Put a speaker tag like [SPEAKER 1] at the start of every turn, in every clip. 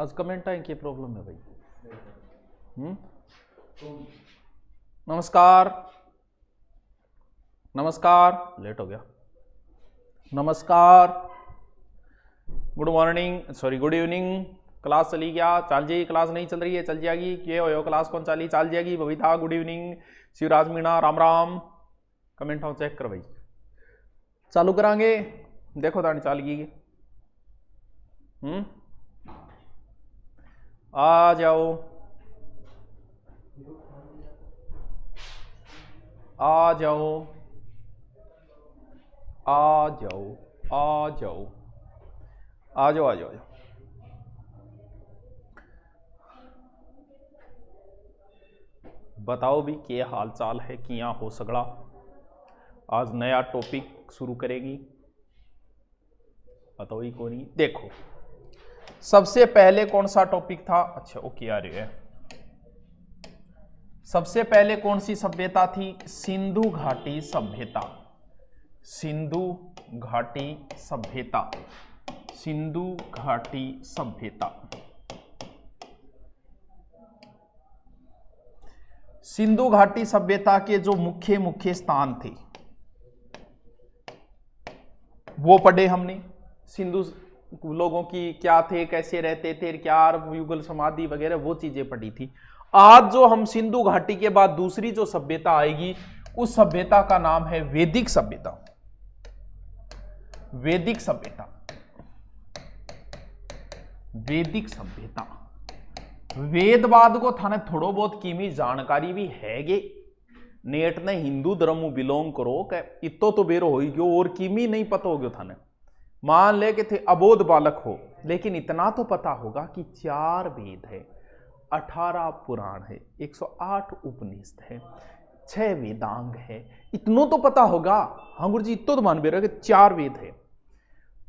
[SPEAKER 1] आज कमेंट आए क्या प्रॉब्लम है भाई? नमस्कार, नमस्कार, लेट हो गया। नमस्कार, good morning, sorry good evening. Class चली गया? चल जाएगी। क्लास नहीं चल रही है? चल जाएगी। ये हो क्लास कौन चली? चल जाएगी। Babita good evening, Shivraj Meena Ram Ram. Comment आओ चेक कर भाई। चालू करांगे, देखो तानी चाल गई। आ जाओ, आ जाओ, आ जाओ, आ जाओ, आ जाओ, आ जाओ। बताओ भी क्या हाल चाल है, किया हो सगड़ा। आज नया टॉपिक शुरू करेगी, बताओ ही कौन। देखो सबसे पहले कौन सा टॉपिक था? अच्छा ओके आ रही है। सबसे पहले कौन सी सभ्यता थी? सिंधु घाटी सभ्यता। सिंधु घाटी सभ्यता, सिंधु घाटी सभ्यता। सिंधु घाटी सभ्यता के जो मुख्य मुख्य स्थान थे वो पढ़े हमने। सिंधु लोगों की क्या थे, कैसे रहते थे, क्या युगल समाधि वगैरह वो चीजें पढ़ी थी। आज जो हम सिंधु घाटी के बाद दूसरी जो सभ्यता आएगी उस सभ्यता का नाम है वैदिक सभ्यता। वैदिक सभ्यता, वैदिक सभ्यता। वेदवाद को थाने थोड़ो बहुत कीमी जानकारी भी हैगे। नेट ने हिंदू धर्म बिलोंग करो के इतो तो बेरो हो गयो और कीमी नहीं पता हो गयो थाने। मान ले कि थे अबोध बालक हो, लेकिन इतना तो पता होगा कि 4 वेद है, 18 पुराण है, 108 उपनिषद है, 6 वेदांग है। इतनो तो पता होगा। हाँ गुरु जी इतो तो मान बेरो कि 4 वेद है।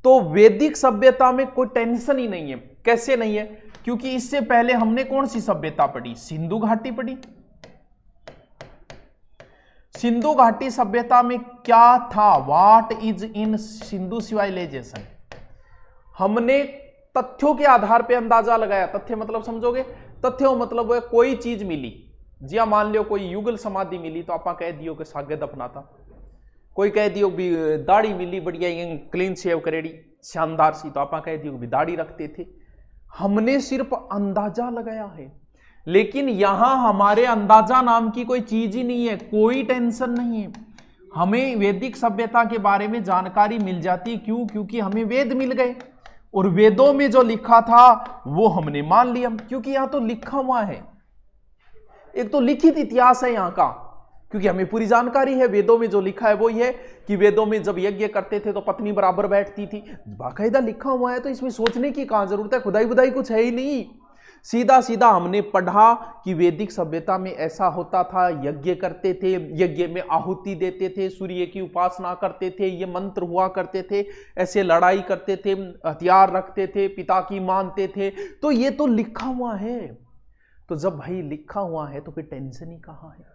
[SPEAKER 1] तो वैदिक सभ्यता में कोई टेंशन ही नहीं है। कैसे नहीं है? क्योंकि इससे पहले हमने कौन सी सभ्यता पढ़ी? सिंधु घाटी पढ़ी। सिंधु घाटी सभ्यता में क्या था? What is in Sindhu civilisation. हमने तथ्यों के आधार पर अंदाजा लगाया। तथ्य मतलब समझोगे? तथ्यों मतलब है कोई चीज मिली, जिया मान लो कोई युगल समाधि मिली तो आप कह दियो कि सागे दफना था। कोई कह दियो भी दाढ़ी मिली बढ़िया क्लीन शेव करेड़ी शानदार सी, तो आप कह दियो भी दाढ़ी रखते थे। हमने सिर्फ अंदाजा लगाया है, लेकिन यहां हमारे अंदाजा नाम की कोई चीज ही नहीं है, कोई टेंशन नहीं है। हमें वैदिक सभ्यता के बारे में जानकारी मिल जाती। क्यों? क्योंकि हमें वेद मिल गए और वेदों में जो लिखा था वो हमने मान लिया। क्योंकि यहां तो लिखा हुआ है, एक तो लिखित इतिहास है यहाँ का। क्योंकि हमें पूरी जानकारी है, वेदों में जो लिखा है वो ये है कि वेदों में जब यज्ञ करते थे तो पत्नी बराबर बैठती थी। बाकायदा लिखा हुआ है, तो इसमें सोचने की कहां जरूरत है? खुदाई बुदाई कुछ है ही नहीं। सीधा सीधा हमने पढ़ा कि वैदिक सभ्यता में ऐसा होता था, यज्ञ करते थे, यज्ञ में आहुति देते थे, सूर्य की उपासना करते थे, ये मंत्र हुआ करते थे, ऐसे लड़ाई करते थे, हथियार रखते थे, पिता की मानते थे। तो ये तो लिखा हुआ है। तो जब भाई लिखा हुआ है तो फिर टेंशन ही कहां है?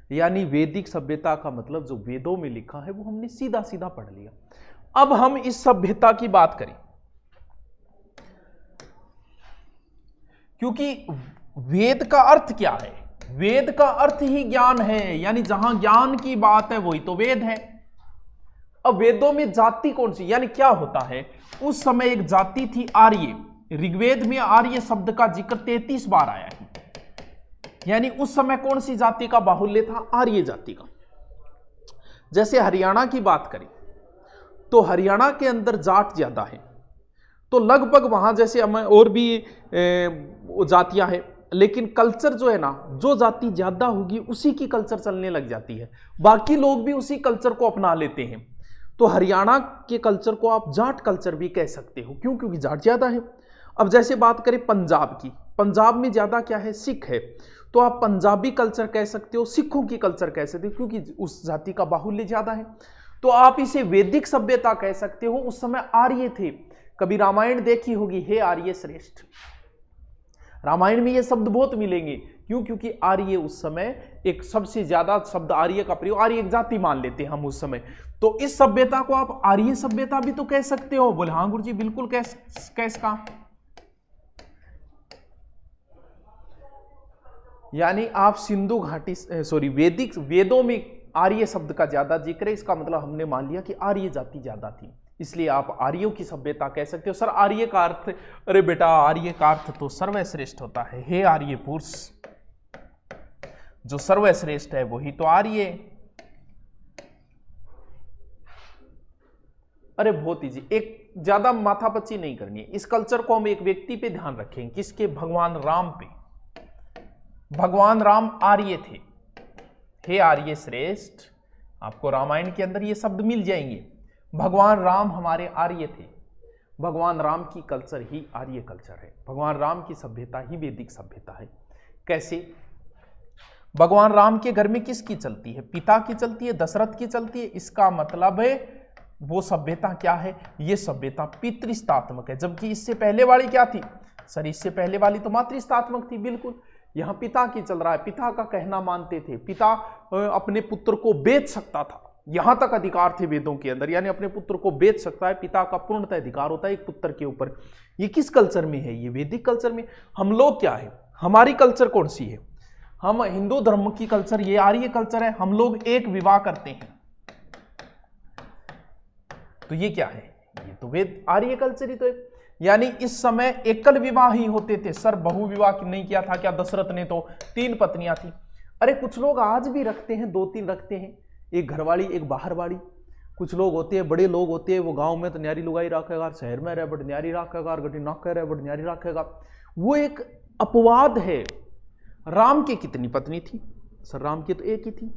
[SPEAKER 1] यानी वैदिक सभ्यता का मतलब जो वेदों में लिखा है वो हमने सीधा सीधा पढ़ लिया। अब हम इस सभ्यता की बात करें, क्योंकि वेद का अर्थ क्या है? वेद का अर्थ ही ज्ञान है, यानी जहां ज्ञान की बात है वही तो वेद है। अब वेदों में जाति कौन सी, यानी क्या होता है? उस समय एक जाति थी आर्य। ऋग्वेद में आर्य शब्द का जिक्र 33 बार आया है। यानी उस समय कौन सी जाति का बाहुल्य था? आर्य जाति का। जैसे हरियाणा की बात करें तो हरियाणा के अंदर जाट ज्यादा है, तो लगभग वहां जैसे हमें और भी जातियां हैं, लेकिन कल्चर जो है ना, जो जाति ज्यादा होगी उसी की कल्चर चलने लग जाती है, बाकी लोग भी उसी कल्चर को अपना लेते हैं। तो हरियाणा के कल्चर को आप जाट कल्चर भी कह सकते हो। क्यों? क्योंकि जाट ज्यादा है। अब जैसे बात करें पंजाब की, पंजाब में ज्यादा क्या है? सिख है, तो आप पंजाबी कल्चर कह सकते हो, सिखों की कल्चर कह सकते हो, क्योंकि उस जाति का बाहुल्य ज्यादा है। तो आप इसे वैदिक सभ्यता कह सकते हो। उस समय आर्य थे। कभी रामायण देखी होगी, हे आर्य श्रेष्ठ। रामायण में ये शब्द बहुत मिलेंगे। क्यों? क्योंकि आर्य उस समय एक सबसे ज्यादा शब्द आर्य का प्रयोग, आर्य एक जाति मान लेते हैं हम उस समय। तो इस सभ्यता को आप आर्य सभ्यता भी तो कह सकते हो। बोले हाँ गुरु जी बिल्कुल कह का। यानी आप सिंधु घाटी वैदिक वेदों में आर्य शब्द का ज्यादा जिक्र है, इसका मतलब हमने मान लिया कि आर्य जाति ज्यादा थी, इसलिए आप आर्यों की सभ्यता कह सकते हो। सर आर्य का अर्थ, अरे बेटा आर्य का अर्थ तो सर्वश्रेष्ठ होता है। हे आर्य पुरुष, जो सर्वश्रेष्ठ है वही तो आर्य। अरे बहुत इजी, एक ज्यादा माथापच्ची नहीं करनी है। इस कल्चर को हम एक व्यक्ति पे ध्यान रखें, किसके? भगवान राम पे। भगवान राम आर्य थे। हे आर्य श्रेष्ठ, आपको रामायण के अंदर ये शब्द मिल जाएंगे। भगवान राम हमारे आर्य थे। भगवान राम की कल्चर ही आर्य कल्चर है। भगवान राम की सभ्यता ही वैदिक सभ्यता है। कैसे? भगवान राम के घर में किसकी चलती है? पिता की चलती है, दशरथ की चलती है। इसका मतलब है वो सभ्यता क्या है? ये सभ्यता पितृस्तात्मक है। जबकि इससे पहले वाली क्या थी? सर इससे पहले वाली तो मातृस्तात्मक थी। बिल्कुल, यहां पिता की चल रहा है। पिता का कहना मानते थे। पिता अपने पुत्र को बेच सकता था, यहां तक अधिकार थे वेदों के अंदर, यानी अपने पुत्र को बेच सकता है। पिता का पूर्णतः अधिकार होता है एक पुत्र के ऊपर। ये किस कल्चर में है? ये वैदिक कल्चर में। हम लोग क्या है? हमारी कल्चर कौन सी है? हम हिंदू धर्म की कल्चर, ये आर्य कल्चर है। हम लोग एक विवाह करते हैं, तो ये क्या है? ये तो वेद आर्य कल्चर ही तो है। यानी इस समय एकल विवाह ही होते थे। सर बहु विवाह नहीं किया था क्या? दशरथ ने तो 3 पत्नियां थी। अरे कुछ लोग आज भी रखते हैं, 2-3 रखते हैं, एक घरवाली एक बाहरवाली। कुछ लोग होते हैं, बड़े लोग होते हैं, वो गांव में तो न्यारी लुगाई रखेगा, शहर में रहे बट न्यारी रखेगा, गटी नाक रहे बट न्यारी रखेगा। वो एक अपवाद है। राम की कितनी पत्नी थी? सर राम की तो एक ही थी।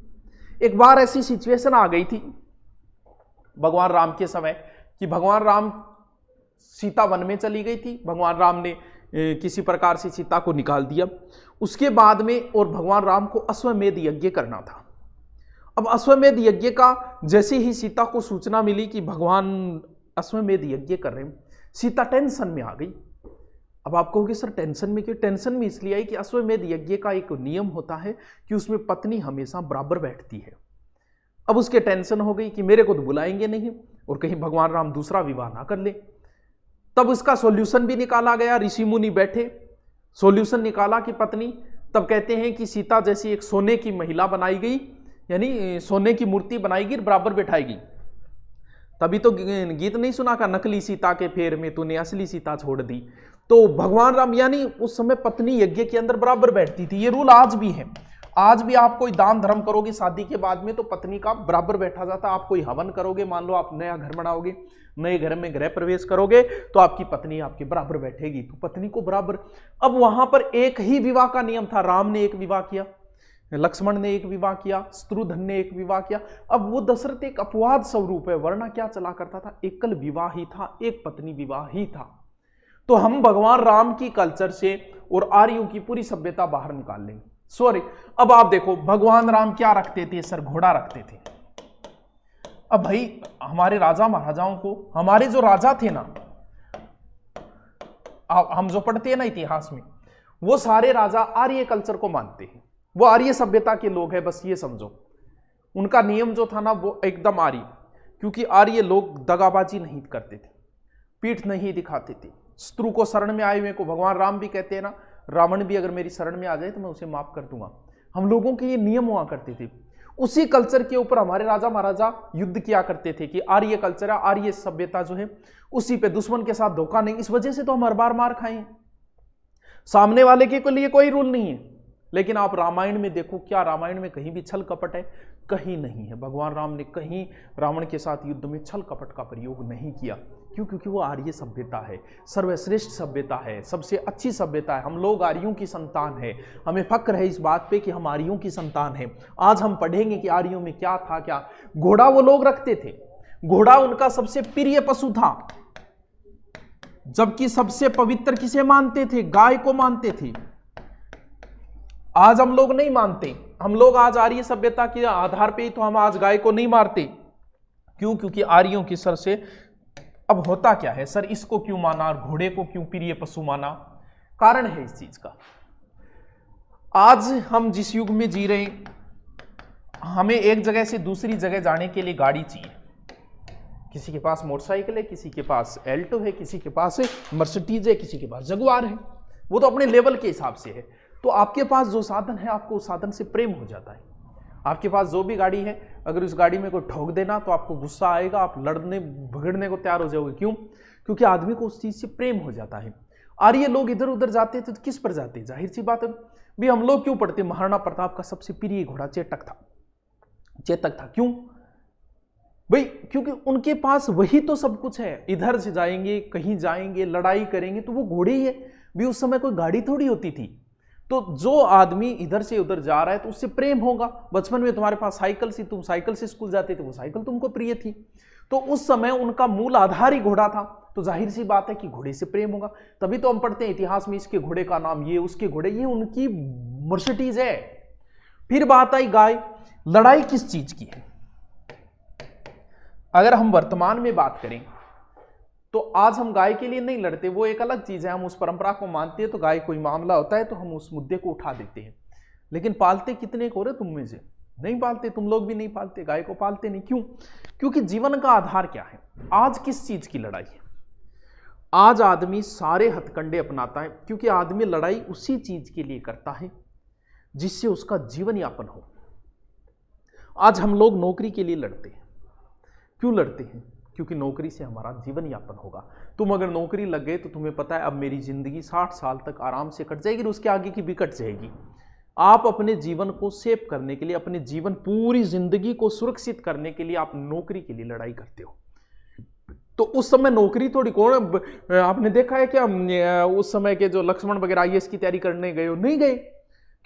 [SPEAKER 1] एक बार ऐसी सिचुएशन आ गई थी भगवान राम के समय कि भगवान राम, सीता वन में चली गई थी, भगवान राम ने किसी प्रकार से सीता को निकाल दिया। उसके बाद में और भगवान राम को अश्वमेध यज्ञ करना था। अब अश्वमेध यज्ञ का जैसे ही सीता को सूचना मिली कि भगवान अश्वमेध यज्ञ कर रहे हैं, सीता टेंशन में आ गई। अब आप कहोगे सर टेंशन में क्यों? टेंशन में इसलिए आई कि अश्वमेध यज्ञ का एक नियम होता है कि उसमें पत्नी हमेशा बराबर बैठती है। अब उसके टेंशन हो गई कि मेरे को तो बुलाएंगे नहीं और कहीं भगवान राम दूसरा विवाह ना कर ले। तब उसका सॉल्यूशन भी निकाला गया। ऋषि मुनि बैठे, सॉल्यूशन निकाला कि पत्नी, तब कहते हैं कि सीता जैसी एक सोने की महिला बनाई गई, यानी सोने की मूर्ति बनाई गई, बराबर बैठाएगी। तभी तो गीत नहीं सुना का, नकली सीता के फेर में तूने असली सीता छोड़ दी। तो भगवान राम, यानी उस समय पत्नी यज्ञ के अंदर बराबर बैठती थी। ये रूल आज भी है। आज भी आप कोई दान धर्म करोगे शादी के बाद में तो पत्नी का बराबर बैठा जाता है। आप कोई हवन करोगे, मान लो आप नया घर बनाओगे, नए घर में गृह प्रवेश करोगे, तो आपकी पत्नी आपके बराबर बैठेगी, तो पत्नी को बराबर। अब वहां पर एक ही विवाह का नियम था। राम ने एक विवाह किया, लक्ष्मण ने एक विवाह किया, शत्रुघ्न ने एक विवाह किया। अब वो दशरथ एक अपवाद स्वरूप है, वरना क्या चला करता था? एकल विवाह ही था, एक पत्नी विवाह ही था। तो हम भगवान राम की कल्चर से और आर्यों की पूरी सभ्यता बाहर निकाल लेंगे। सॉरी, अब आप देखो भगवान राम क्या रखते थे? सर घोड़ा रखते थे। अब भाई हमारे राजा महाराजाओं को, हमारे जो राजा थे ना, हम जो पढ़ते हैं ना इतिहास में, वो सारे राजा आर्य कल्चर को मानते हैं। वो आर्य सभ्यता के लोग हैं, बस ये समझो। उनका नियम जो था ना वो एकदम आर्य, क्योंकि आर्य लोग दगाबाजी नहीं करते थे, पीठ नहीं दिखाते थे। शत्रु को शरण में आए हुए को भगवान राम भी कहते हैं ना, रावण भी अगर मेरी शरण में आ जाए तो मैं उसे माफ कर दूंगा। हम लोगों के ये नियम हुआ करते थे। उसी कल्चर के ऊपर हमारे राजा महाराजा युद्ध किया करते थे कि आर्य कल्चर, आर्य सभ्यता जो है उसी पे, दुश्मन के साथ धोखा नहीं। इस वजह से तो हम हर बार मार खाए। सामने वाले के लिए कोई रूल नहीं है। लेकिन आप रामायण में देखो, क्या रामायण में कहीं भी छल कपट है? कहीं नहीं है। भगवान राम ने कहीं रावण के साथ युद्ध में छल कपट का प्रयोग नहीं किया। क्यों? क्योंकि वो आर्य सभ्यता है, सर्वश्रेष्ठ सभ्यता है, सबसे अच्छी सभ्यता है। हम लोग आर्यों की संतान है। हमें फक्र है इस बात पे कि हम आर्यों की संतान है। आज हम पढ़ेंगे कि आर्यों में क्या था। क्या घोड़ा वो लोग रखते थे। घोड़ा उनका सबसे प्रिय पशु था, जबकि सबसे पवित्र किसे मानते थे? गाय को मानते थे। आज हम लोग नहीं मानते। हम लोग आज आर्य सभ्यता के आधार पे ही तो हम आज गाय को नहीं मारते। क्यों? क्योंकि आर्यों की सर से अब होता क्या है? सर इसको क्यों माना और घोड़े को क्यों प्रिय पशु माना? कारण है इस चीज का। आज हम जिस युग में जी रहे हैं, हमें एक जगह से दूसरी जगह जाने के लिए गाड़ी चाहिए। किसी के पास मोटरसाइकिल है, किसी के पास एल्टो है, किसी के पास मर्सिडीज है, किसी के पास जगुआर है। वो तो अपने लेवल के हिसाब से है। तो आपके पास जो साधन है आपको उस साधन से प्रेम हो जाता है। आपके पास जो भी गाड़ी है, अगर उस गाड़ी में कोई ठोक देना तो आपको गुस्सा आएगा, आप लड़ने भगड़ने को तैयार हो जाओगे। क्यों? क्योंकि आदमी को उस चीज से प्रेम हो जाता है। आर्य लोग इधर उधर जाते थे तो किस पर जाते? जाहिर सी बात है भी हम लोग क्यों पढ़ते? महाराणा प्रताप का सबसे प्रिय घोड़ा चेतक था। चेतक था। क्यों भाई? क्योंकि उनके पास वही तो सब कुछ है। इधर से जाएंगे, कहीं जाएंगे, लड़ाई करेंगे तो वो घोड़े ही है भी। उस समय कोई गाड़ी थोड़ी होती थी। तो जो आदमी इधर से उधर जा रहा है तो उससे प्रेम होगा। बचपन में तुम्हारे पास साइकिल थी, तुम साइकिल से स्कूल जाते थे, वो साइकिल तुमको प्रिय थी। तो उस समय उनका मूल आधार ही घोड़ा था, तो जाहिर सी बात है कि घोड़े से प्रेम होगा। तभी तो हम पढ़ते हैं इतिहास में, इसके घोड़े का नाम ये, उसके घोड़े ये, उनकी मर्सिडीज है। फिर बात आई गाय। लड़ाई किस चीज की है? अगर हम वर्तमान में बात करें तो आज हम गाय के लिए नहीं लड़ते, वो एक अलग चीज है। हम उस परंपरा को मानते हैं, तो गाय कोई मामला होता है तो हम उस मुद्दे को उठा देते हैं। लेकिन पालते कितने को? रे तुम में से नहीं पालते, तुम लोग भी नहीं पालते, गाय को पालते नहीं। क्यों? क्योंकि जीवन का आधार क्या है? आज किस चीज की लड़ाई है? आज आदमी सारे हथकंडे अपनाता है, क्योंकि आदमी लड़ाई उसी चीज के लिए करता है जिससे उसका जीवन यापन हो। आज हम लोग नौकरी के लिए लड़ते हैं। क्यों लड़ते हैं? क्योंकि नौकरी से हमारा जीवन यापन होगा। तुम अगर नौकरी लग गए तो तुम्हें पता है अब मेरी जिंदगी 60 साल तक आराम से कट जाएगी और उसके आगे की भी कट जाएगी। आप अपने जीवन को सेव करने के लिए, अपने जीवन पूरी जिंदगी को सुरक्षित करने के लिए आप नौकरी के लिए लड़ाई करते हो। तो उस समय नौकरी थोड़ी कौन, आपने देखा है क्या उस समय के जो लक्ष्मण वगैरह आईएएस की तैयारी करने गए हो? नहीं गए।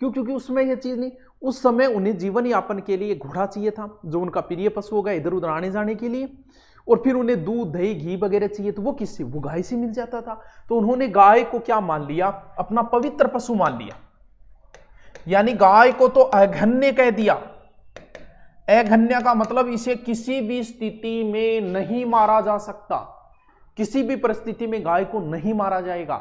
[SPEAKER 1] क्यों? क्योंकि उस समय यह चीज नहीं। उस समय उन्हें जीवन यापन के लिए घोड़ा चाहिए था, जो उनका प्रिय पशु होगा इधर उधर आने जाने के लिए। और फिर उन्हें दूध, दही, घी वगैरह चाहिए, तो वो किससे? वो गाय से मिल जाता था। तो उन्होंने गाय को क्या मान लिया? अपना पवित्र पशु मान लिया। यानी गाय को तो अघन्य कह दिया। अघन्य का मतलब इसे किसी भी स्थिति में नहीं मारा जा सकता, किसी भी परिस्थिति में गाय को नहीं मारा जाएगा।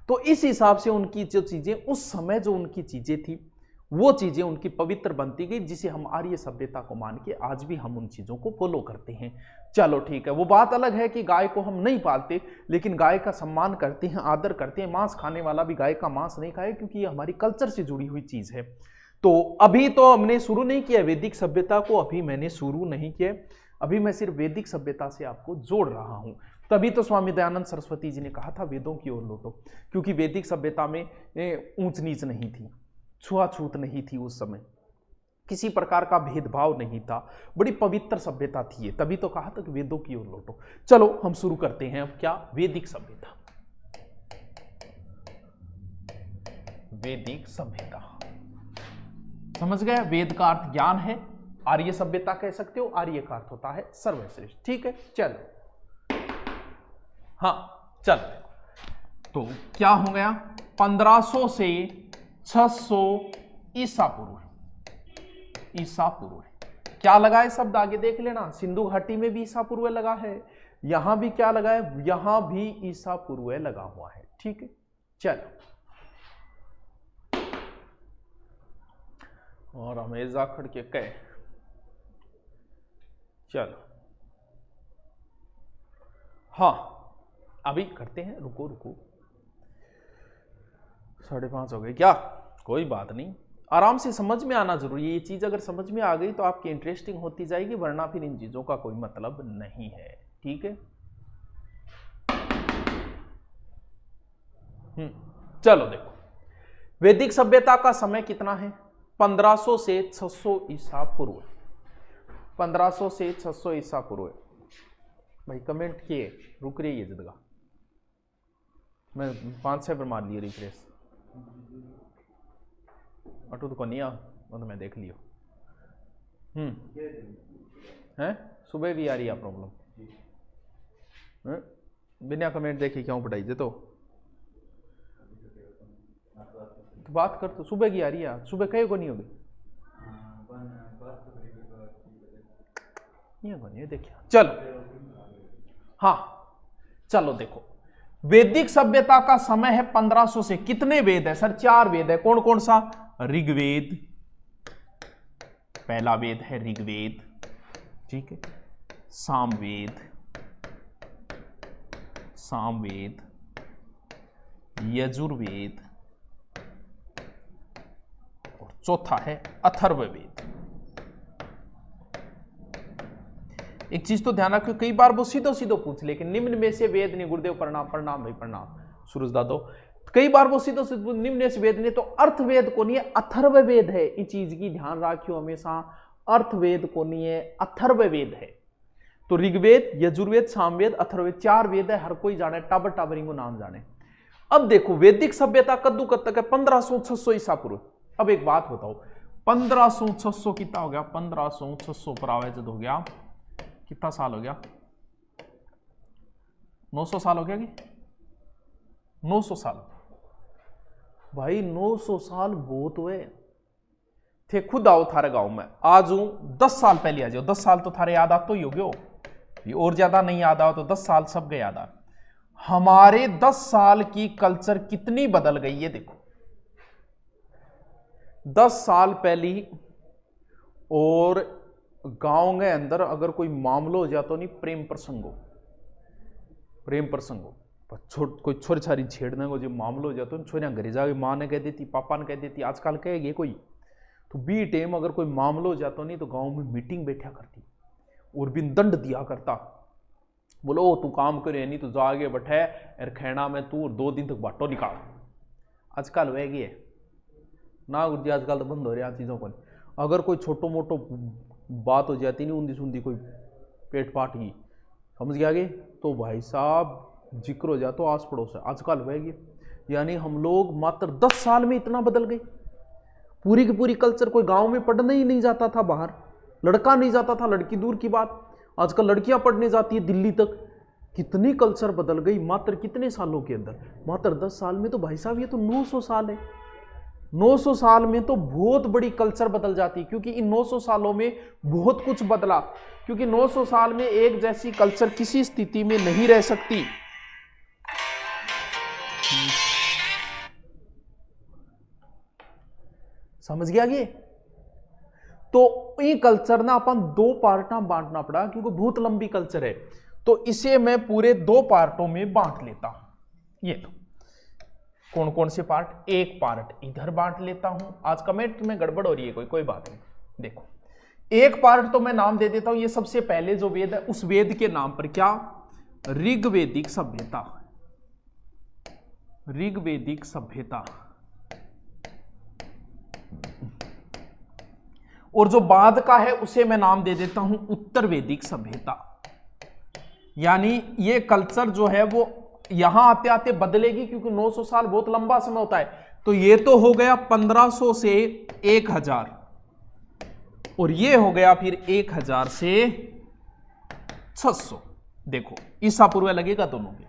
[SPEAKER 1] तो इस हिसाब से उनकी जो चीजें उस समय जो उनकी चीजें थी वो चीजें उनकी पवित्र बनती गई, जिसे हम आर्य सभ्यता को मान के आज भी हम उन चीजों को फॉलो करते हैं। चलो ठीक है, वो बात अलग है कि गाय को हम नहीं पालते, लेकिन गाय का सम्मान करते हैं, आदर करते हैं। मांस खाने वाला भी गाय का मांस नहीं खाए, क्योंकि ये हमारी कल्चर से जुड़ी हुई चीज है। तो अभी तो हमने शुरू नहीं किया वैदिक सभ्यता को, अभी मैंने शुरू नहीं किया, अभी मैं सिर्फ वैदिक सभ्यता से आपको जोड़ रहा हूं। तभी तो स्वामी दयानंद सरस्वती जी ने कहा था वेदों की ओर लौटो, क्योंकि वैदिक सभ्यता में ऊंच नीच नहीं थी, छुआछूत नहीं थी, उस समय किसी प्रकार का भेदभाव नहीं था, बड़ी पवित्र सभ्यता थी ये। तभी तो कहा था कि वेदों की ओर लौटो। चलो हम शुरू करते हैं अब क्या? वैदिक सभ्यता। वैदिक सभ्यता समझ गए? वेद का अर्थ ज्ञान है, आर्य सभ्यता कह सकते हो, आर्य का अर्थ होता है सर्वश्रेष्ठ। ठीक है, चलो हाँ चलो। तो क्या हो गया? 1500 से 600 ईसा पूर्व। ईसा पूर्व क्या लगा है शब्द? आगे देख लेना। सिंधु घाटी में भी ईसा पूर्व लगा है, यहां भी क्या लगा है? यहां भी ईसा पूर्व लगा हुआ है। ठीक है, चलो। और हमेशा खड़ के कहे चलो। हाँ अभी करते हैं, रुको रुको, 5:30 हो गए क्या? कोई बात नहीं, आराम से समझ में आना जरूरी है। ये चीज अगर समझ में आ गई तो आपकी इंटरेस्टिंग होती जाएगी, वरना फिर इन चीजों का कोई मतलब नहीं है। ठीक है, चलो देखो, वैदिक सभ्यता का समय कितना है? 1500 से 600 ईसा पूर्व। 1500 से 600 ईसा पूर्व। भाई कमेंट किए, रुक रही है जगह, मैं 5-6 बार मार लिए रिफ्रेश। अटू तो नहीं आ, वो तो मैं देख लियो। हैं सुबह भी आ रही है प्रॉब्लम, बिना कमेंट देखे क्यों पढ़ाई दे? तो बात कर, तो सुबह की आ रही है, सुबह कहे को नहीं होगी, देखिए। चलो हाँ चलो देखो, वैदिक सभ्यता का समय है 1500 से। कितने वेद है सर? 4 वेद है। कौन कौन सा? ऋग्वेद, पहला वेद है ऋग्वेद, ठीक है। सामवेद, सामवेद, यजुर्वेद, चौथा है अथर्ववेद। एक चीज तो ध्यान रखो, कई बार वो सीधो सीधो पूछ, लेकिन निम्न में से वेद ने, गुरुदेव प्रणाम, प्रणाम भाई प्रणाम सूरज दादो, कई बार वो सीधो सीधो निम्न में से वेद ने, तो अर्थवेद को नहीं है, अथर्ववेद है। इस चीज की ध्यान रखियो हमेशा, अर्थवेद को नहीं है, अथर्ववेद है। तो ऋग्वेद, यजुर्वेद, सामवेद, अथर्ववेद, 4 वेद है, हर कोई जाने, टाबर टाबरिंग को नाम जाने। अब देखो वैदिक सभ्यता कद्दू कब तक है? 1500-600 ईसा पूर्व। अब एक बात बताओ, 1500-600 कितना हो गया? 1500-600 पर आवेद हो गया, कितना साल हो गया? 900 साल हो गया कि 900 साल? भाई 900 साल बहुत हुए थे। खुद आओ थारे गांव में, आज हूं 10 साल पहले आ जाओ, 10 साल तो थारे याद आता ही हो गयो, और ज्यादा नहीं याद आओ तो 10 साल सब गए याद आ। हमारे 10 साल की कल्चर कितनी बदल गई है देखो। 10 साल पहले और गांव के अंदर अगर कोई मामलो हो जाता नहीं, प्रेम प्रसंग हो, कोई छोरी छारी छेड़ने को जो मामलो हो जाता, छोरियां घरे जाके माँ ने कह देती, पापा ने कह देती, आजकल कहेगी कोई, तो बी टाइम अगर कोई मामलो हो जाता नहीं तो गांव में मीटिंग बैठा करती और बिन दंड दिया करता, बोलो तू काम करे नहीं तो जागे बैठे और खेना में तू 2 दिन तक बाटो निकाल। आजकल वह गई है ना गुरुजी, आजकल तो बंद हो रहा चीज़ों को। अगर कोई छोटो मोटो बात हो जाती नहीं, ऊंधी सुंदी कोई पेट पाट की, समझ गया आगे, तो भाई साहब जिक्र हो जाता आस पड़ोस से। आजकल वह गई, यानी हम लोग मात्र 10 साल में इतना बदल गए। पूरी की पूरी कल्चर, कोई गांव में पढ़ने ही नहीं जाता था, बाहर लड़का नहीं जाता था, लड़की दूर की बात, आजकल लड़कियां पढ़ने जाती है दिल्ली तक। कितनी कल्चर बदल गई मात्र कितने सालों के अंदर, मात्र 10 साल में। तो भाई साहब ये तो 900 साल है। 900 साल में तो बहुत बड़ी कल्चर बदल जाती है, क्योंकि इन 900 सालों में बहुत कुछ बदला, क्योंकि 900 साल में एक जैसी कल्चर किसी स्थिति में नहीं रह सकती। समझ गया ये? तो ये कल्चर ना अपन 2 पार्टा में बांटना पड़ा, क्योंकि बहुत लंबी कल्चर है, तो इसे मैं पूरे 2 पार्टों में बांट लेता हूं। ये तो कौन कौन से पार्ट? एक पार्ट इधर बांट लेता हूं। आज कमेंट में गड़बड़ हो रही है कोई बात नहीं। देखो एक पार्ट तो मैं नाम दे देता हूं, ये सबसे पहले जो वेद है उस वेद के नाम पर क्या? ऋग्वेदिक सभ्यता। ऋग्वेदिक सभ्यता। और जो बाद का है उसे मैं नाम दे देता हूं उत्तर वैदिक सभ्यता। यानी ये कल्चर जो है वो यहां आते आते बदलेगी, क्योंकि 900 साल बहुत लंबा समय होता है। तो ये तो हो गया 1500 से 1000, और ये हो गया फिर 1000 से 600। देखो ईसा पूर्व लगेगा दोनों में,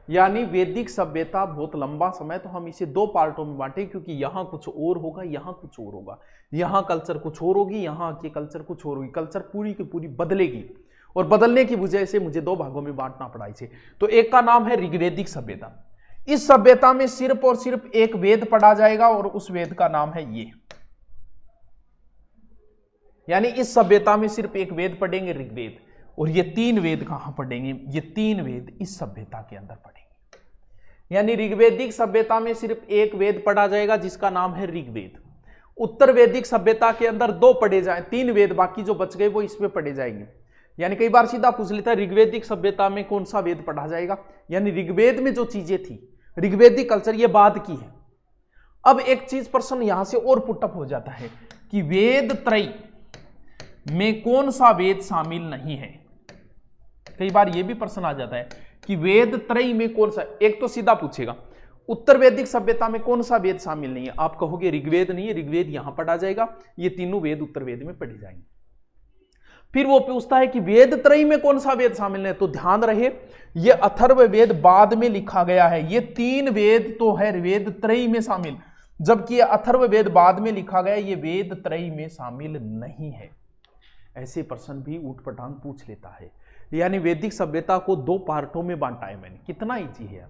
[SPEAKER 1] यानी वैदिक सभ्यता बहुत लंबा समय, तो हम इसे 2 पार्टों में बांटे, क्योंकि यहां कुछ और होगा, यहां कुछ और होगा, यहां कल्चर कुछ और होगी, यहां की कल्चर कुछ और होगी। कल्चर पूरी की पूरी बदलेगी, और बदलने की वजह से मुझे 2 भागों में बांटना पड़ा इसे। तो एक का नाम है ऋग्वेदिक सभ्यता। इस सभ्यता में सिर्फ और सिर्फ एक वेद पढ़ा जाएगा, और उस वेद का नाम है ये। यानी इस सभ्यता में सिर्फ एक वेद पढ़ेंगे, ऋग्वेद, और ये 3 वेद कहां पढ़ेंगे? ये 3 वेद इस सभ्यता के अंदर पढ़ेंगे। यानी ऋग्वेदिक सभ्यता में सिर्फ एक वेद पढ़ा जाएगा जिसका नाम है ऋग्वेद। उत्तर वैदिक सभ्यता के अंदर 2 पढ़े जाए, 3 वेद बाकी जो बच गए वो इसमें पढ़े जाएंगे। यानी कई बार सीधा पूछ लेता है ऋग्वेदिक सभ्यता में कौन सा वेद पढ़ा जाएगा? यानी ऋग्वेद में जो चीजें थी, ऋग्वेदिक कल्चर, ये बाद की है। अब एक चीज प्रश्न यहां से और पुटअप हो जाता है कि वेद त्रय में कौन सा वेद शामिल नहीं है? कई बार यह भी प्रश्न आ जाता है कि वेद त्रय में कौन सा। एक तो सीधा पूछेगा उत्तर वैदिक सभ्यता में कौन सा वेद शामिल नहीं है, आप कहोगे ऋग्वेद नहीं है, ऋग्वेद यहां पढ़ा जाएगा, ये तीनों वेद उत्तर वेद में पढ़े जाएंगे। फिर वो पूछता है कि वेद त्रय में कौन सा वेद शामिल है, तो ध्यान रहे ये अथर्व वेद बाद में लिखा गया है, ये 3 वेद तो है वेद त्रय में शामिल, जबकि ये अथर्व वेद बाद में लिखा गया, ये वेद त्रय में शामिल नहीं है। ऐसे प्रश्न भी ऊटपटांग पूछ लेता है। यानी वैदिक सभ्यता को 2 पार्टों में बांटा है मैंने। कितना इजी है।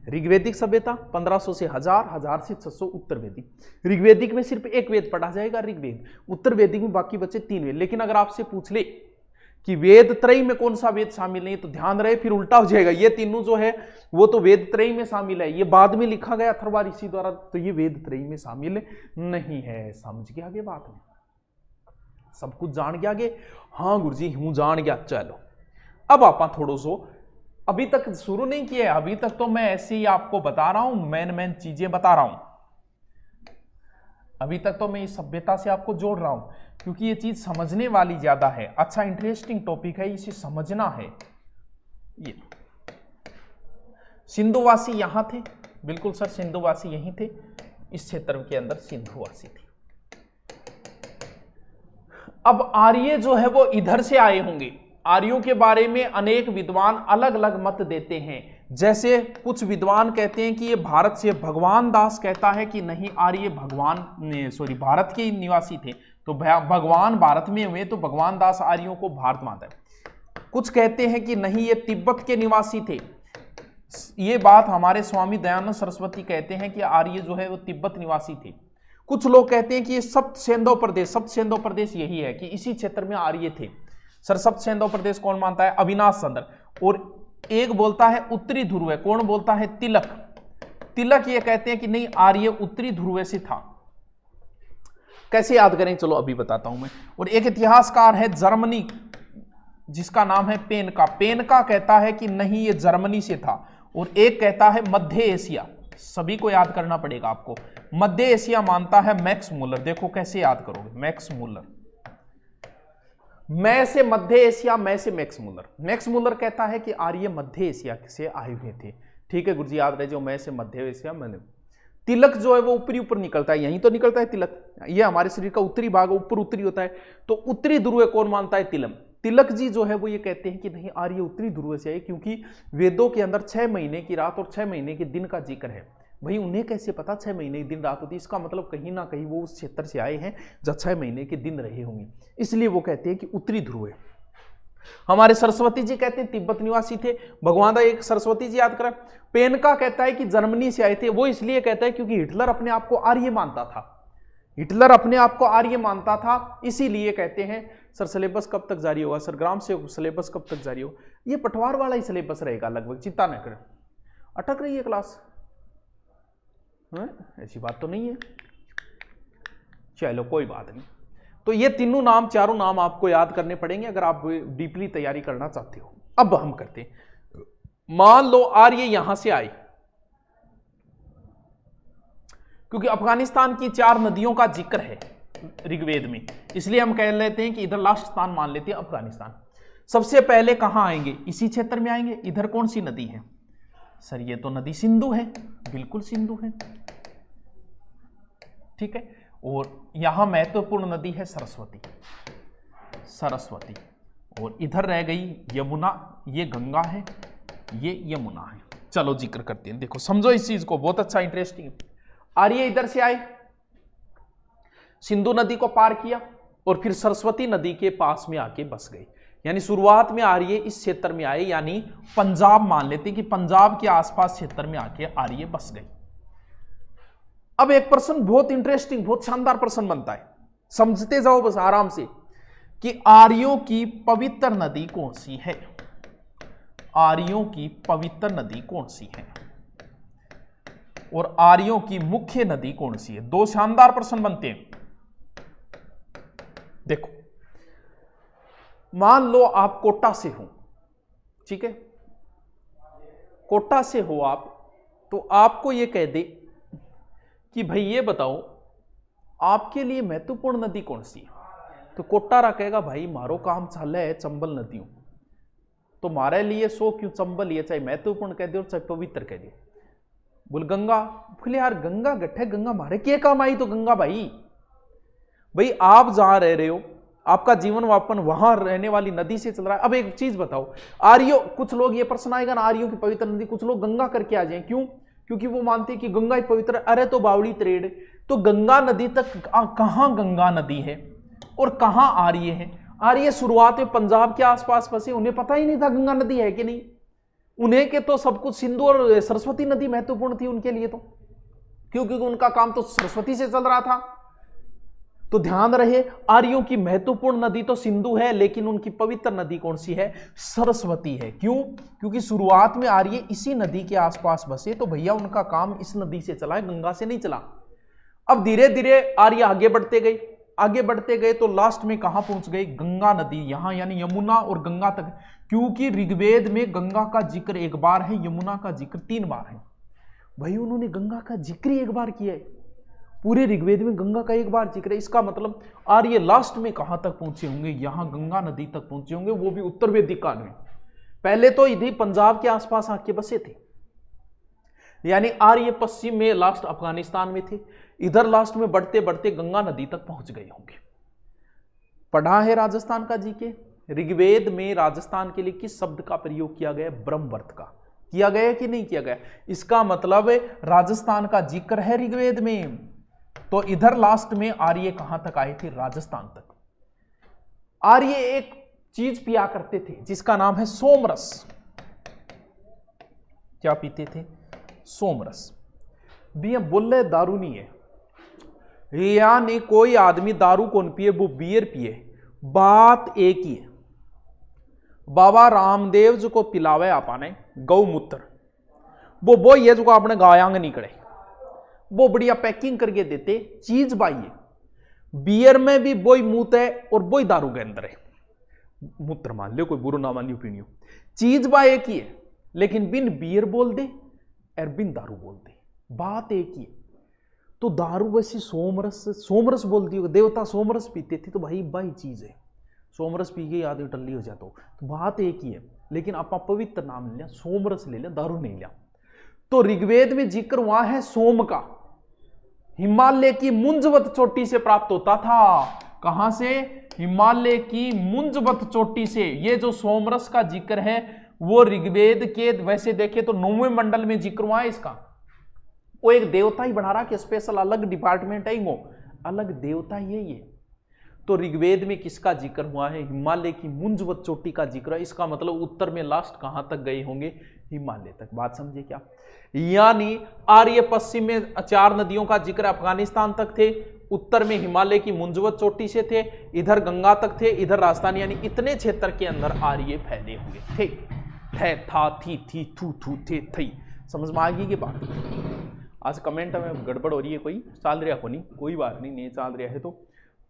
[SPEAKER 1] ऋग्वेदिक सभ्यता 1500 से 1000, 1000 से 600 उत्तर वैदिक। ऋग्वेदिक में सिर्फ एक वेद पढ़ा जाएगा, ऋग्वेद। उत्तर वैदिक में बाकी बचे 3 वेद। लेकिन अगर आपसे पूछ ले कि वेद त्रयी में कौन सा वेद शामिल नहीं, तो ध्यान रहे फिर उल्टा हो जाएगा। ये तीनों जो है वो तो वेद त्रयी में शामिल है, ये बाद में लिखा गया अथर्वा ऋषि द्वारा, तो ये वेद त्रयी में शामिल नहीं है। समझ गया आगे बात में, सब कुछ जान गया आगे। हाँ गुरुजी हूं जान गया। चलो अब आप थोड़ा सो, अभी तक शुरू नहीं किया, अभी तक तो मैं ऐसे ही आपको बता रहा हूं, मेन चीजें बता रहा हूं। अभी तक तो मैं इस सभ्यता से आपको जोड़ रहा हूं, क्योंकि ये चीज समझने वाली ज्यादा है। अच्छा इंटरेस्टिंग टॉपिक है, इसे समझना है। ये सिंधुवासी यहां थे, बिल्कुल सर सिंधुवासी यहीं थे, इस क्षेत्र के अंदर सिंधुवासी थे। अब आर्य जो है वो इधर से आए होंगे। आर्यों के बारे में अनेक विद्वान अलग अलग मत देते हैं। जैसे कुछ विद्वान कहते हैं कि ये भारत से, भगवान दास कहता है कि नहीं आर्य भारत के निवासी थे, तो भगवान भारत में हुए, तो भगवान दास आर्यों को भारत मानता है। कुछ कहते हैं कि नहीं ये तिब्बत के निवासी थे, ये बात हमारे स्वामी दयानंद सरस्वती कहते हैं कि आर्य जो है वो तिब्बत निवासी थे। कुछ लोग कहते हैं कि ये सप्त सेंधव प्रदेश यही है, कि इसी क्षेत्र में आर्य थे। सर सप्त सेंधव प्रदेश कौन मानता है? अविनाश चंद्र। और एक बोलता है उत्तरी ध्रुव है, कौन बोलता है? तिलक ये कहते हैं कि नहीं आर्य उत्तरी ध्रुव से था। कैसे याद करें, चलो अभी बताता हूं मैं। और एक इतिहासकार है जर्मनी, जिसका नाम है पेनका कहता है कि नहीं ये जर्मनी से था। और एक कहता है मध्य एशिया, सभी को याद करना पड़ेगा आपको। मध्य एशिया मानता है मैक्स मूलर। देखो कैसे याद करोगे, मैक्स मूलर, मैं से मध्य एशिया, मैं से मैक्स मूलर। मैक्स मूलर कहता है कि आर्य मध्य एशिया से आए हुए थे। ठीक है गुरुजी याद रहे, जो मैं से मध्य एशिया। मैंने तिलक जो है वो ऊपर निकलता है, यहीं तो निकलता है तिलक, ये हमारे शरीर का उत्तरी भाग ऊपर उत्तरी होता है, तो उत्तरी ध्रुव कौन मानता है? तिलक जी जो है वो ये कहते हैं कि नहीं आर्य उत्तरी ध्रुव से आए, क्योंकि वेदों के अंदर 6 महीने की रात और 6 महीने के दिन का जिक्र है। भाई उन्हें कैसे पता 6 महीने की दिन रात होती है? इसका मतलब कहीं ना कहीं वो उस क्षेत्र से आए हैं जब 6 महीने के दिन रहे होंगे, इसलिए वो कहते हैं कि उत्तरी ध्रुव है। हमारे सरस्वती जी कहते हैं तिब्बत निवासी थे। भगवान दा एक सरस्वती जी याद करा। पेनका कहता है कि जर्मनी से आए थे। वो इसलिए कहता है क्योंकि हिटलर अपने आप को आर्य मानता था, इसीलिए कहते हैं। सर सिलेबस कब तक जारी होगा? सर ग्राम से सिलेबस कब तक जारी होगा? ये पटवार वाला ही सिलेबस रहेगा लगभग, चिंता न करें। अटक रही है क्लास? ऐसी बात तो नहीं है, चलो कोई बात नहीं। तो ये तीनों नाम, चारों नाम आपको याद करने पड़ेंगे अगर आप डीपली तैयारी करना चाहते हो। अब हम करते हैं, मान लो आर्य यहां से आए, क्योंकि अफगानिस्तान की 4 नदियों का जिक्र है ऋग्वेद में, इसलिए हम कह लेते हैं कि इधर लास्ट स्थान मान लेते हैं अफगानिस्तान। सबसे पहले कहां आएंगे? इसी क्षेत्र में आएंगे। इधर कौन सी नदी है? सर ये तो नदी सिंधु है, बिल्कुल सिंधु है। ठीक है, और यहां महत्वपूर्ण नदी है सरस्वती, और इधर रह गई यमुना, ये गंगा है, ये यमुना है। चलो जिक्र करते हैं, देखो समझो इस चीज को, बहुत अच्छा इंटरेस्टिंग। आर्य इधर से आए, सिंधु नदी को पार किया और फिर सरस्वती नदी के पास में आके बस गए। यानी शुरुआत में आर्य इस क्षेत्र में आए, यानी पंजाब मान लेते हैं कि पंजाब के आसपास क्षेत्र में आके आर्य बस गए। अब एक प्रश्न बहुत इंटरेस्टिंग, बहुत शानदार प्रश्न बनता है, समझते जाओ बस आराम से, कि आर्यों की पवित्र नदी कौन सी है? आर्यों की पवित्र नदी कौन सी है और आर्यों की मुख्य नदी कौन सी है? 2 शानदार प्रश्न बनते हैं। देखो मान लो आप कोटा से हो, ठीक है, कोटा से हो आप, तो आपको यह कह दे कि भाई ये बताओ आपके लिए महत्वपूर्ण नदी कौन सी है, तो कोटारा कहेगा भाई मारो काम चाले है चंबल नदियों, तो मारे लिए 100 क्यों चंबल, ये चाहे महत्वपूर्ण कह दे और चाहे पवित्र कह दे। बोल गंगा, बोले यार गंगा गट्ठे, गंगा मारे क्या काम आई? तो गंगा भाई आप जहां रह रहे हो, आपका जीवन यापन वहां रहने वाली नदी से चल रहा है। अब एक चीज बताओ, आर्यो, कुछ लोग ये प्रश्न आएगा ना, आर्यों की पवित्र नदी, कुछ लोग गंगा करके आ जाए, क्यों? क्योंकि वो मानते हैं कि गंगा ही पवित्र। अरे तो बावड़ी त्रेड़, तो गंगा नदी तक कहां गंगा नदी है और कहां आर्य है? आर्य शुरुआत में पंजाब के आसपास फंसे, उन्हें पता ही नहीं था गंगा नदी है कि नहीं। उन्हें के तो सब कुछ सिंधु और सरस्वती नदी महत्वपूर्ण थी उनके लिए, तो क्योंकि उनका काम तो सरस्वती से चल रहा था। तो ध्यान रहे, आर्यों की महत्वपूर्ण नदी तो सिंधु है, लेकिन उनकी पवित्र नदी कौन सी है? सरस्वती है। क्यों? क्योंकि शुरुआत में आर्य इसी नदी के आसपास बसे, तो भैया उनका काम इस नदी से चला है, गंगा से नहीं चला। अब धीरे धीरे आर्य आगे बढ़ते गए तो लास्ट में कहां पहुंच गए? गंगा नदी, यहां यानी यमुना और गंगा तक। क्योंकि ऋग्वेद में गंगा का जिक्र एक बार है, यमुना का जिक्र 3 बार है। भाई उन्होंने गंगा का जिक्र ही एक बार किया है, पूरे ऋग्वेद में गंगा का एक बार जिक्र है। इसका मतलब आर्य लास्ट में कहां तक पहुंचे होंगे? यहां गंगा नदी तक पहुंचे होंगे, वो भी उत्तर वैदिक काल में। पहले तो इधर पंजाब के आसपास आके बसे थे, यानी आर्य पश्चिम में लास्ट अफगानिस्तान में थे, इधर लास्ट में बढ़ते बढ़ते गंगा नदी तक पहुंच गए होंगे। पढ़ा है राजस्थान का जीके, ऋग्वेद में राजस्थान के लिए किस शब्द का प्रयोग किया गया? ब्रह्मवर्त का। किया गया कि नहीं किया गया? इसका मतलब राजस्थान का जिक्र है ऋग्वेद में, तो इधर लास्ट में आर्य कहां तक आए थे? राजस्थान तक। आर्य एक चीज पिया करते थे जिसका नाम है सोमरस। क्या पीते थे? सोमरस। भी बोले दारू नहीं है, यानी कोई आदमी दारू कौन पिए? वो बियर पिए। बात एक ही है, बाबा रामदेव जी को पिलावे आपने गौमूत्र, वो ये जो आपने गायांग नहीं करे, वो बढ़िया पैकिंग करके देते, चीज बाई है। बियर में भी वही मूत है और वही दारू के अंदर है। मूत्र मान लियो, कोई बुरा ना मान लियो, पीनियो, चीज बा एक ही है, लेकिन बिन बियर बोल दे और बिन दारू बोल दे, बात एक ही है। तो दारू वैसे सोमरस बोल दियो, देवता सोमरस पीते थे, तो भाई बाई चीज है, सोमरस पी के आदमी टल्ली हो जाता हो, तो बात एक ही है। लेकिन आप पवित्र नाम ले लिया, सोमरस ले लिया, दारू नहीं लिया। तो ऋग्वेद में जिक्र वहां है सोम का, हिमालय की मुंजवत चोटी से प्राप्त होता था। कहां से? हिमालय की मुंजवत चोटी से। ये जो सोमरस का जिक्र है वो ऋग्वेद के वैसे देखे तो 9वें मंडल में जिक्र हुआ है इसका। वो एक देवता ही बना रहा कि स्पेशल अलग डिपार्टमेंट है, वो अलग देवता ही है ये। तो ऋग्वेद में किसका जिक्र हुआ है? हिमालय की मुंजवत चोटी का जिक्र है। इसका मतलब उत्तर में लास्ट कहां तक गए होंगे? हिमालय तक। बात समझे क्या? यानी आर्य पश्चिम में 4 नदियों का जिक्र अफगानिस्तान तक थे, उत्तर में हिमालय की मुंजवत चोटी से थे, इधर गंगा तक थे, इधर राजस्थान, यानी इतने क्षेत्र के अंदर आर्य फैले हुए थे। था, थी, थू, थे, थी। समझ में आ गई की बात? आज कमेंट में गड़बड़ हो रही है, कोई चाल रहा को नहीं, कोई बात नहीं चाल रहा है तो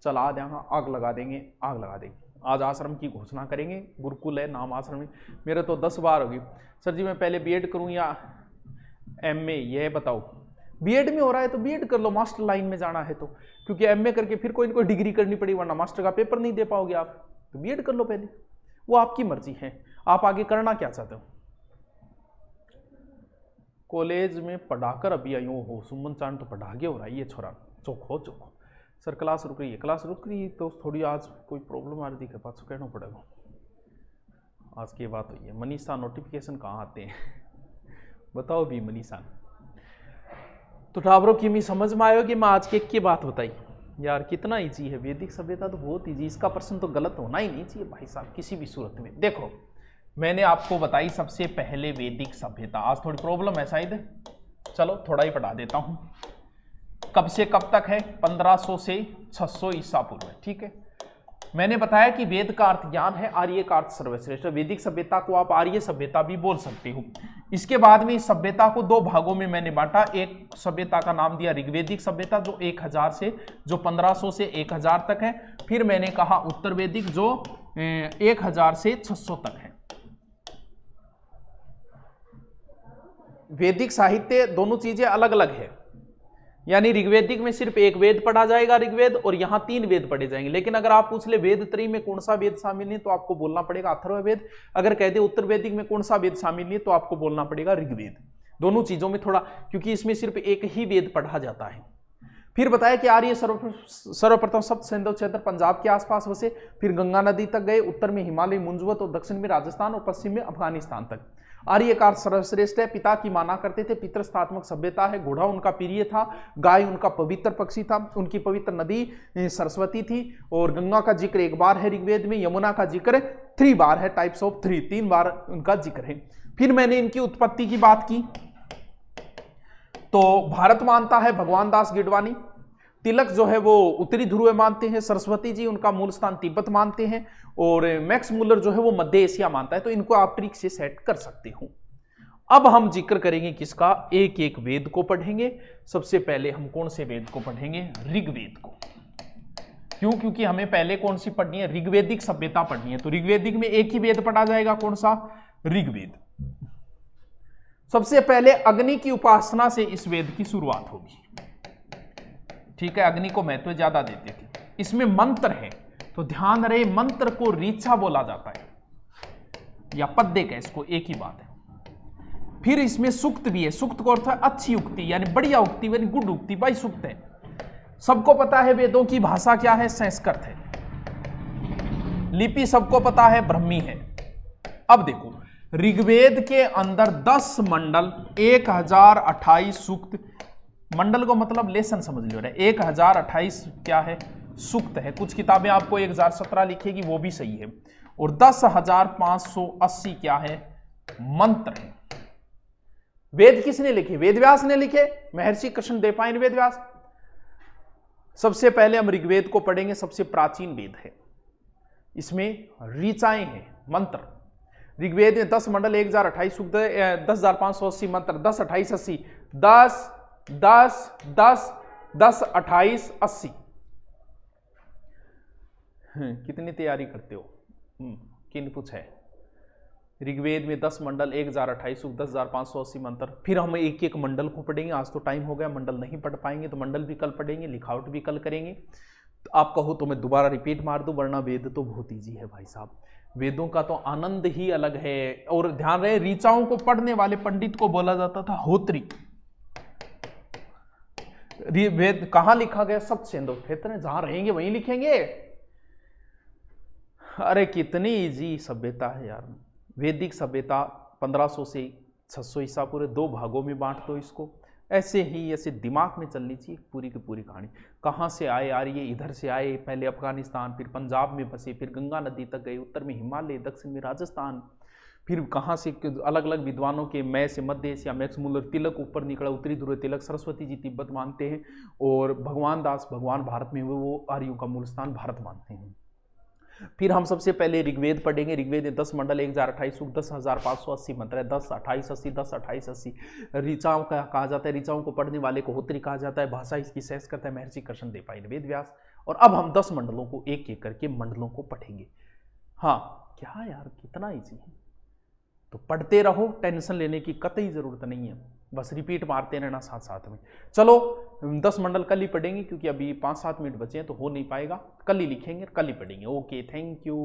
[SPEAKER 1] चला देंगे, आग लगा देंगे। आज आश्रम की घोषणा करेंगे, गुरुकुल है नाम आश्रम में। मेरे तो 10 बार होगी, सर जी मैं पहले बीएड करूं या एमए, यह बताओ। बीएड में हो रहा है तो बीएड कर लो, मास्टर लाइन में जाना है तो, क्योंकि एमए करके फिर कोई ना कोई डिग्री करनी पड़ी, वरना मास्टर का पेपर नहीं दे पाओगे आप। तो बीएड कर लो पहले, वो आपकी मर्जी है, आप आगे करना क्या चाहते हो। कॉलेज में पढ़ाकर अभी आई हो, सुमन चांद तो पढ़ा के हो रहा है ये छोरा, चोखो सर क्लास रुक रही है तो थोड़ी आज कोई प्रॉब्लम आ रही थी, पास कहना पड़ेगा। आज की बात हुई है। मनीषा नोटिफिकेशन कहाँ आते हैं बताओ भी मनीषा। तो टावरों की मैं समझ में आयो कि मैं आज की बात बताई यार, कितना ईजी है वैदिक सभ्यता, तो बहुत ईजी। इसका प्रश्न तो गलत होना ही नहीं चाहिए भाई साहब किसी भी सूरत में। देखो मैंने आपको बताई सबसे पहले वैदिक सभ्यता। आज थोड़ी प्रॉब्लम है शायद, चलो थोड़ा ही पढ़ा देता हूं। कब से कब तक है? 1500 से 600 ईसा पूर्व। ठीक है, मैंने बताया कि वेद का अर्थ ज्ञान है, आर्य का अर्थ सर्वश्रेष्ठ। वैदिक सभ्यता को आप आर्य सभ्यता भी बोल सकते हो। इसके बाद में इस सभ्यता को 2 भागों में मैंने बांटा। एक सभ्यता का नाम दिया ऋग्वेदिक सभ्यता, जो 1000 से जो 1500 से 1000 तक है। फिर मैंने कहा उत्तर वैदिक, जो 1000 से 600 तक है। वैदिक साहित्य दोनों चीजें अलग अलग है, यानी ऋग्वेदिक में सिर्फ एक वेद पढ़ा जाएगा ऋग्वेद, और यहां 3 वेद पढ़े जाएंगे। लेकिन अगर आप पूछ ले वेद त्रयी में कौन सा वेद शामिल नहीं, तो आपको बोलना पड़ेगा अथर्ववेद। अगर कह दे उत्तर वैदिक में कौन सा वेद शामिल नहीं, तो आपको बोलना पड़ेगा ऋग्वेद। दोनों चीजों में थोड़ा, क्योंकि इसमें सिर्फ एक ही वेद पढ़ा जाता है। फिर बताया कि आर्य सर्वप्रथम सप्त सिंधु क्षेत्र पंजाब के आसपास बसे, फिर गंगा नदी तक गए, उत्तर में हिमालय मुंजवत और दक्षिण में राजस्थान और पश्चिम में अफगानिस्तान तक। आर्य का सर्वश्रेष्ठ है, पिता की माना करते थे, पितृस्थात्मक सभ्यता है, घोड़ा उनका प्रिय था, गाय उनका पवित्र पक्षी था, उनकी पवित्र नदी सरस्वती थी, और गंगा का जिक्र 1 बार है ऋग्वेद में, यमुना का जिक्र 3 बार है, टाइप्स ऑफ 3 बार उनका जिक्र है। फिर मैंने इनकी उत्पत्ति की बात की, तो भारत मानता है भगवान दास गिडवानी, तिलक जो है वो उत्तरी ध्रुव मानते हैं, सरस्वती जी उनका मूल स्थान तिब्बत मानते हैं, और मैक्स मुलर जो है वो मध्य एशिया मानता है। तो इनको आप ट्रिक से सेट कर सकते हो। अब हम जिक्र करेंगे किसका, एक एक वेद को पढ़ेंगे। सबसे पहले हम कौन से वेद को पढ़ेंगे, ऋग्वेद को। क्यों, क्योंकि हमें पहले कौन सी पढ़नी है, ऋग्वेदिक सभ्यता पढ़नी है। तो ऋग्वेदिक में एक ही वेद पढ़ा जाएगा, कौन सा, ऋग्वेद। सबसे पहले अग्नि की उपासना से इस वेद की शुरुआत होगी। ठीक है, अग्नि को महत्व ज्यादा देते थे। इसमें मंत्र है, तो ध्यान रहे मंत्र को ऋचा बोला जाता है या पद्य का, इसको एक ही बात है। फिर इसमें सूक्त भी है। सूक्त का अर्थ है अच्छी उक्ति, यानी बढ़िया उक्ति, यानी गुड उक्ति, भाई सूक्त है। सबको पता है वेदों की भाषा क्या है, संस्कृत है। लिपि सबको पता है, ब्रह्मी है। अब देखो, ऋग्वेद के अंदर 10 मंडल, 1028 सूक्त, मंडल को मतलब लेसन समझ लो, 1028 क्या है, सूक्त है। कुछ किताबें आपको 1017 लिखेगी, वो भी सही है। और 10,580 क्या है, मंत्र है। वेद किसने लिखे, वेद व्यास ने लिखे, महर्षि कृष्णदेवराय वेद व्यास। सबसे पहले हम ऋग्वेद को पढ़ेंगे, सबसे प्राचीन वेद है, इसमें ऋचाएं हैं, मंत्र। ऋग्वेद में 10 मंडल, 1028 सूक्त, 10,580 मंत्र, 10, 28, 80, 10, 10, 10, 10, 28, 80। कितनी तैयारी करते हो, किन पूछा है। ऋग्वेद में 10 मंडल, 1028 सूक्त, 10,580 मंत्र। फिर हम एक एक मंडल को पढ़ेंगे। आज तो टाइम हो गया, मंडल नहीं पढ़ पाएंगे, तो मंडल भी कल पढ़ेंगे, लिखावट भी कल करेंगे। तो आप कहो तो मैं दोबारा रिपीट मार दूं, वरना वेद तो बहुत ईजी है भाई साहब। वेदों का तो आनंद ही अलग है। और ध्यान रहे, ऋचाओं को पढ़ने वाले पंडित को बोला जाता था होत्री। वेद कहां लिखा गया, सप्त सिंधु क्षेत्र में, जहां रहेंगे वहीं लिखेंगे। अरे कितनी इजी सभ्यता है यार। वैदिक सभ्यता 1500 से 600 ईसा पूरे 2 भागों में बांट दो इसको। ऐसे ही ऐसे दिमाग में चलनी चाहिए पूरी की पूरी कहानी। कहाँ से आए यार ये, इधर से आए, पहले अफगानिस्तान, फिर पंजाब में बसे, फिर गंगा नदी तक गए, उत्तर में हिमालय, दक्षिण में राजस्थान, फिर कहाँ से अलग अलग विद्वानों के, मैं से मध्य एशिया, मैक्स मुलर, तिलक ऊपर निकला, उत्तरी ध्रुव तिलक, सरस्वती जी तिब्बत मानते हैं, और भगवान दास भगवान भारत में हुए, वो आर्यों का मूल स्थान भारत मानते हैं। फिर हम सबसे पहले ऋग्वेद पढ़ेंगे। ऋग्वेद 10 मंडल, 1028 सूक्त, 10,580 मंत्र है, 10, 28, 80, 10, 28, 80। ऋचाओं का कहा जाता है, ऋचाओं को पढ़ने वाले को होत्री कहा जाता है। भाषा इसकी संस्कृत है, महर्षि कृष्णदेवराय वेद व्यास। और अब हम 10 मंडलों को एक एक करके मंडलों को पढ़ेंगे। हाँ क्या यार, कितना ईजी है। तो पढ़ते रहो, टेंशन लेने की कतई जरूरत नहीं है, बस रिपीट मारते रहना साथ साथ में। चलो 10 मंडल कल ही पढ़ेंगे, क्योंकि अभी 5-7 मिनट बचे हैं तो हो नहीं पाएगा। कल ही लिखेंगे, कल ही पढ़ेंगे। Okay, thank you.